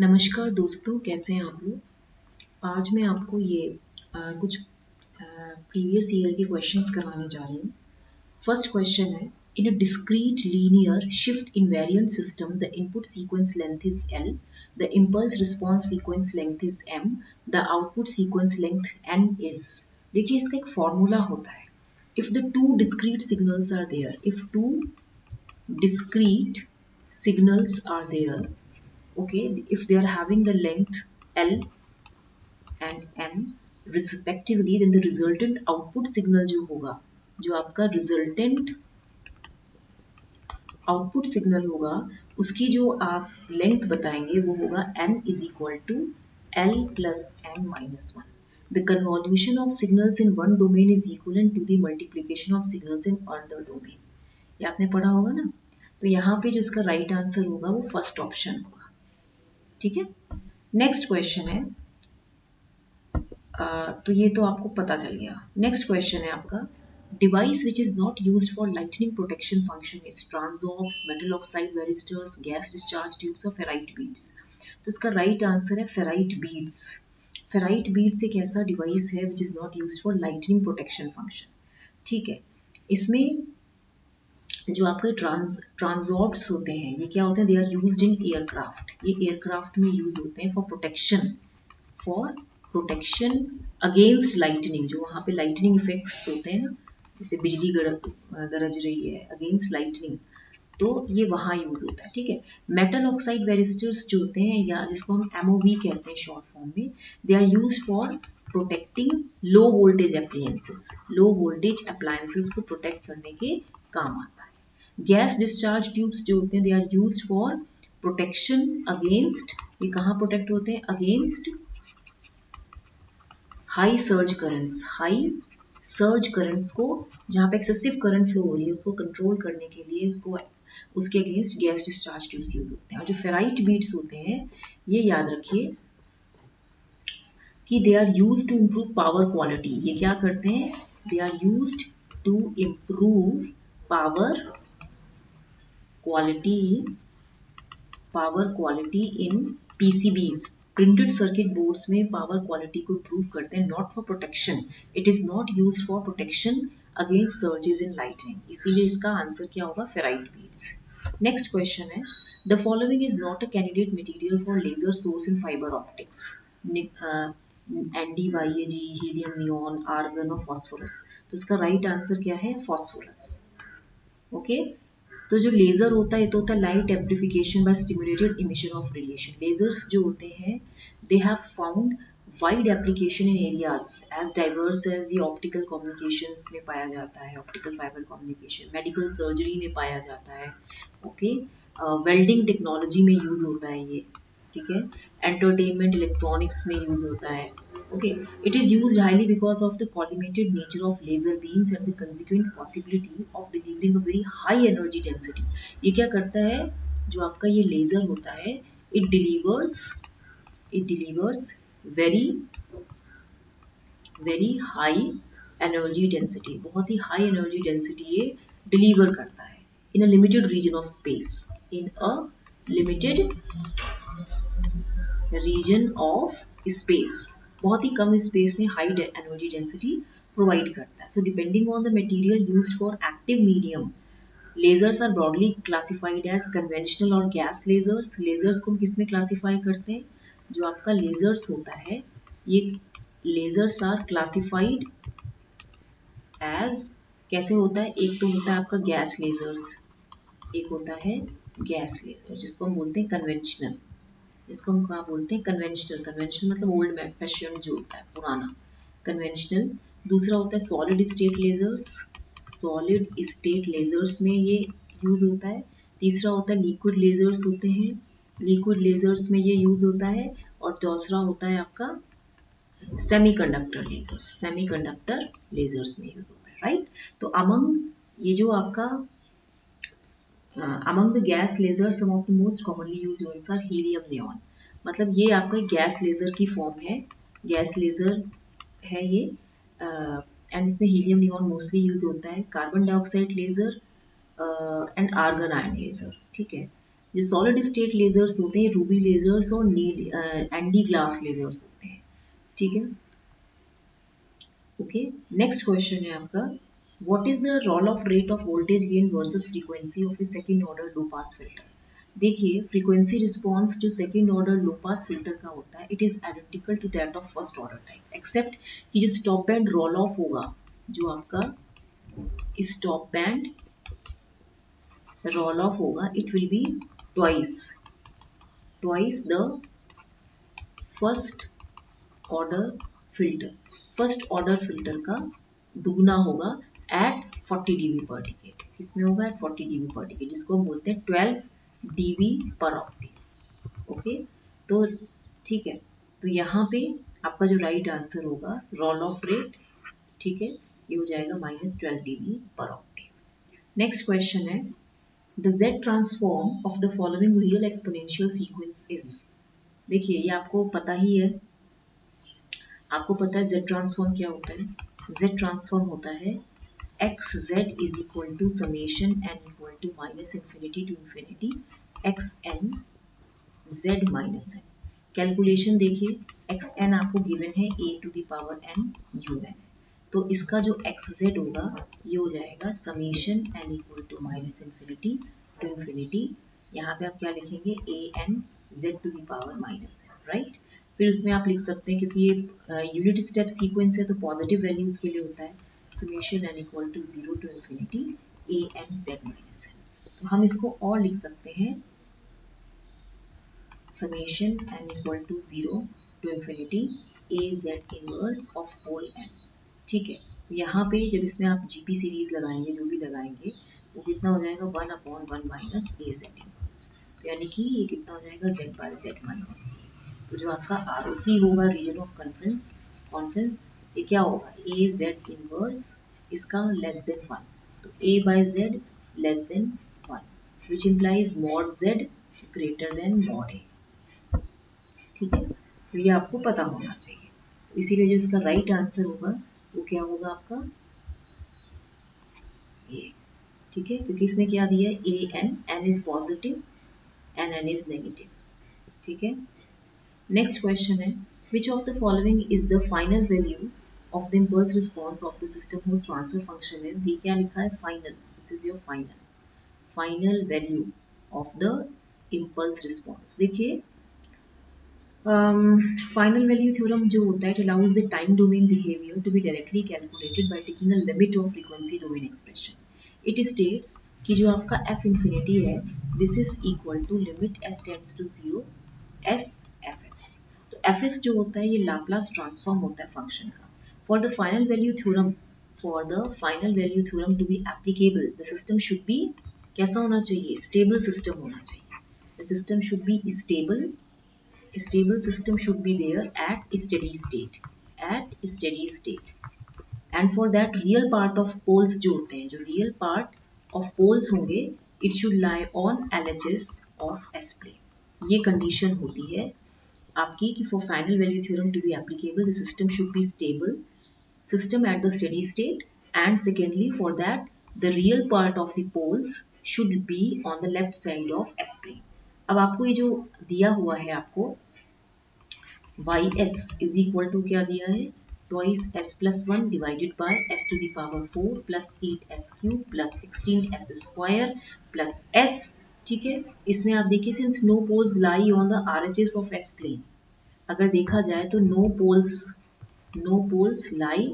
नमस्कार दोस्तों, कैसे हैं आप लोग। आज मैं आपको ये कुछ प्रीवियस ईयर के क्वेश्चंस करवाने जा रही हूँ। फर्स्ट क्वेश्चन है, in a discrete linear shift invariant system the input sequence length is L, the impulse response sequence length is M, the output sequence length N is. देखिए, इसका एक formula होता है। If the two discrete signals are there, if two discrete signals are there, okay, if they are having the length L and M respectively, then the resultant output signal जो होगा, जो आपका resultant output signal होगा, उसकी जो आप length बताएंगे वो होगा n is equal to L plus n minus 1. The convolution of signals in one domain is equivalent to the multiplication of signals in another domain. ये आपने पढ़ा होगा ना। तो यहाँ पे जो इसका राइट आंसर होगा वो फर्स्ट ऑप्शन होगा। ठीक है, नेक्स्ट क्वेश्चन है, तो ये तो आपको पता चल गया। नेक्स्ट क्वेश्चन है आपका, device which is not used for lightning protection function is transorbs, metal oxide varistors, gas discharge tubes और फेराइट बीड्स। तो इसका राइट आंसर है फेराइट बीड्स। फेराइट बीड्स एक ऐसा डिवाइस है which is not used for lightning protection function. ठीक है, इसमें जो आपके ट्रांसऑर्ब्स होते हैं, ये क्या होते हैं, they are used in aircraft. ये एयरक्राफ्ट में यूज होते हैं फॉर प्रोटेक्शन अगेंस्ट लाइटनिंग। जो वहाँ पे लाइटनिंग इफेक्ट्स होते हैं ना, जैसे बिजली गरज रही है, अगेंस्ट लाइटनिंग, तो ये वहाँ यूज होता है। ठीक है, मेटल ऑक्साइड वेरिस्टर्स जो होते हैं, या जिसको हम एमओवी कहते हैं शॉर्ट फॉर्म में, they are use for protecting low voltage appliances. Low voltage appliances को प्रोटेक्ट करने के काम आता है। गैस डिस्चार्ज ट्यूब्स जो होते हैं, they are use for protection against, ये कहाँ प्रोटेक्ट होते हैं, अगेंस्ट हाई सर्ज करंट्स को, जहाँ पे एक्सेसिव करंट फ्लो हो रही है उसको कंट्रोल करने के लिए उसके against gas discharge tubes use होते हैं। और जो फेराइट बीड्स होते हैं, ये याद रखिए कि they are used to improve power quality. ये क्या करते हैं, they are used to improve power quality in PCBs, printed circuit boards में पावर क्वालिटी को इम्प्रूव करते हैं, not for protection. It is not used for protection against surges in lightning. इसीलिए इसका आंसर क्या होगा, फेराइट बीड्स। नेक्स्ट क्वेश्चन है, the following is not a candidate material for laser source in fibre optics. NdYAG, helium neon, argon और phosphorus. तो इसका right answer क्या है, फॉस्फोरस। ओके, तो जो लेजर होता है, ये तो होता है light amplification by stimulated emission of radiation. Lasers जो होते हैं, they have found wide application in areas as diverse as, ये ऑप्टिकल कम्युनिकेशंस में पाया जाता है, optical fibre communication, medical surgery में पाया जाता है, ओके, वेल्डिंग टेक्नोलॉजी में यूज होता है ये, ठीक है, एंटरटेनमेंट इलेक्ट्रॉनिक्स में यूज होता है। Okay, it is used highly because of the collimated nature of laser beams and the consequent possibility of delivering a very high energy density. ये क्या करता है, जो आपका ये लेजर होता है, it delivers very high energy density, बहुत ही high energy density ये deliver करता है in a limited region of space, in a limited region of space, बहुत ही कम स्पेस में हाई एनर्जी डेंसिटी प्रोवाइड करता है। So depending on the material used for active medium, lasers are broadly classified as conventional और gas lasers. Lasers को हम किस में क्लासिफाई करते हैं, जो आपका लेजर्स होता है, ये लेजर्स आर क्लासिफाइड एज, कैसे होता है, एक तो होता है आपका गैस लेजर्स, एक होता है गैस लेजर जिसको हम बोलते हैं कन्वेंशनल, इसको हम क्या बोलते हैं, कन्वेंशनल मतलब ओल्ड फैशन जो होता है, पुराना, कन्वेंशनल। दूसरा होता है सॉलिड स्टेट लेजर्स में ये यूज होता है। तीसरा होता है लिक्विड लेजर्स होते हैं, लिक्विड लेजर्स में ये यूज होता है। और दूसरा होता है आपका सेमीकंडक्टर लेजर्स में यूज होता है, राइट। तो अमंग ये जो आपका among the gas lasers, some of the most commonly used ones are helium neon। मतलब ये आपका गैस लेजर की फॉर्म है, गैस लेजर है ये, एंड इसमें हीलियम नियॉन मोस्टली यूज होता है। Carbon dioxide laser and argon ion laser, ठीक है। जो सॉलिड स्टेट लेजर्स होते हैं रूबी लेजर्स और नीड एंडी ग्लास लेजर्स होते हैं, ठीक है। ओके, नेक्स्ट क्वेश्चन है आपका, what is the roll off rate of voltage gain versus frequency of a second order low pass filter. देखिए फ्रीक्वेंसी रिस्पॉन्स जो second order low pass filter का होता है it is identical to that of first order type, except कि जो stop band roll off होगा, जो आपका स्टॉप बैंड रोल ऑफ होगा it will be twice twice the first order filter, first order filter का दुगना होगा एट 40 dB पर डिकेट, किसमें होगा एट 40 dB पर डिकेट, जिसको हम बोलते हैं 12 dB पर ऑक्टेव। ओके, तो ठीक है, तो यहाँ पे आपका जो राइट आंसर होगा रोल ऑफ रेट, ठीक है, ये हो जाएगा -12 dB पर ऑक्टेव। नेक्स्ट क्वेश्चन है, the Z transform of the following real exponential sequence is. देखिए ये आपको पता ही है, आपको पता है Z ट्रांसफॉर्म क्या होता है, Z ट्रांसफॉर्म होता है x z is equal to summation N equal to minus infinity to infinity x n Z minus n. Calculation देखिए, एक्स एन आपको गिवन है a to the power n u n, तो इसका जो x z होगा ये हो जाएगा summation N equal to minus infinity to infinity, यहाँ पे आप क्या लिखेंगे a N z to the power minus n, right. फिर उसमें आप लिख सकते हैं क्योंकि ये यूनिट स्टेप सीक्वेंस है तो पॉजिटिव वैल्यूज के लिए होता है, summation N equal to 0 to infinity A N Z minus N, तो हम इसको और लिख सकते हैं summation n equal to 0 to infinity a z inverse of whole n, ठीक है। तो यहाँ पे जब इसमें आप जीपी सीरीज लगाएंगे जो भी लगाएंगे वो कितना हो जाएगा 1/1 माइनस ए जेड इनवर्स, यानी कि ये कितना हो जाएगा z बाय जेड माइनस ए। तो जो आपका आर ओ सी होगा रीजन ऑफ कॉन्फ्रेंस कॉन्फ्रेंस ये क्या होगा ए जेड इनवर्स इसका लेस देन 1, तो a by z less than 1 which implies mod z greater than mod a, ठीक है। तो ये आपको पता होना चाहिए, तो इसीलिए जो इसका राइट आंसर होगा वो क्या होगा आपका ये, ठीक है, क्योंकि इसने क्या दिया a n, n is positive and n is negative, ठीक है। नेक्स्ट क्वेश्चन है, which of the following is the final value of the impulse response of the system whose transfer function is, ये क्या लिखा है final, this is your final value of the impulse response. देखिए final value theorem जो होता है, it allows the time domain behavior to be directly calculated by taking a limit of frequency domain expression. It states कि जो आपका f infinity है this is equal to limit s tends to 0 s fs। तो fs जो होता है ये Laplace transform होता है फंक्शन का। For the final value theorem, for the final value theorem to be applicable, the system should be कैसा होना चाहिए, stable system होना चाहिए। The system should be stable, stable system should be there at steady state, and for that real part of poles जो होते हैं, जो real part of poles होंगे it should lie on LHS of S plane। ये condition होती है आपकी कि for final value theorem to be applicable the system should be stable system at the steady state, and secondly for that the real part of the poles should be on the left side of S plane। अब आपको ये जो दिया हुआ है आपको Y S is equal to क्या दिया है twice S plus 1 divided by S to the power 4 plus 8s cube plus 16s square plus s, ठीक है। इसमें आप देखिए since no poles lie on the RHS of S plane, अगर देखा जाए तो no poles lie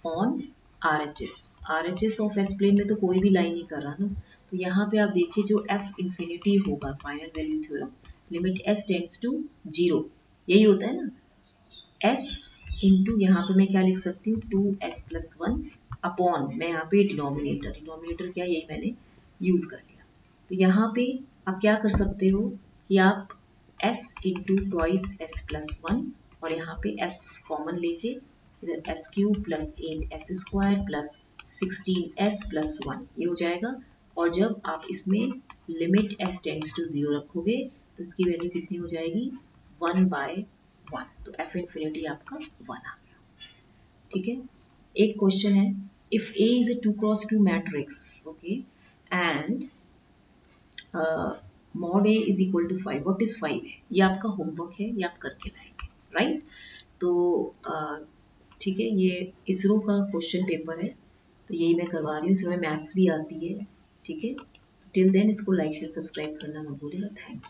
on RHS of S plane में तो कोई भी लाई नहीं कर रहा ना, तो यहाँ पे आप देखिए जो एफ इंफिनिटी होगा final value theorem limit S tends to 0, यही होता है ना s इंटू यहाँ पे मैं क्या लिख सकती हूँ 2s+1 अपॉन मैं यहाँ पे डिनोमिनेटर क्या यही मैंने यूज कर लिया, तो यहाँ पे आप क्या कर सकते हो कि आप s इंटू ट्वाइस s+1 और यहाँ पे s कॉमन लेके इधर s cube plus 8s square plus 16s+1 ये हो जाएगा, और जब आप इसमें लिमिट s टेंड्स टू 0 रखोगे तो इसकी वैल्यू कितनी हो जाएगी 1/1, तो एफ इन्फिनिटी आपका 1 आ गया, ठीक है। एक क्वेश्चन है, if A is a 2 cross 2 matrix, okay, and mod A is equal to 5। What is 5 है? ये आपका होमवर्क है, ये आप करके लाएंगे, राइट। तो ठीक है, ये इसरो का क्वेश्चन पेपर है, तो यही मैं करवा रही हूँ। इसमें मैथ्स भी आती है, ठीक है। टिल देन इसको लाइक शेयर सब्सक्राइब करना मत भूलिएगा। Thank you.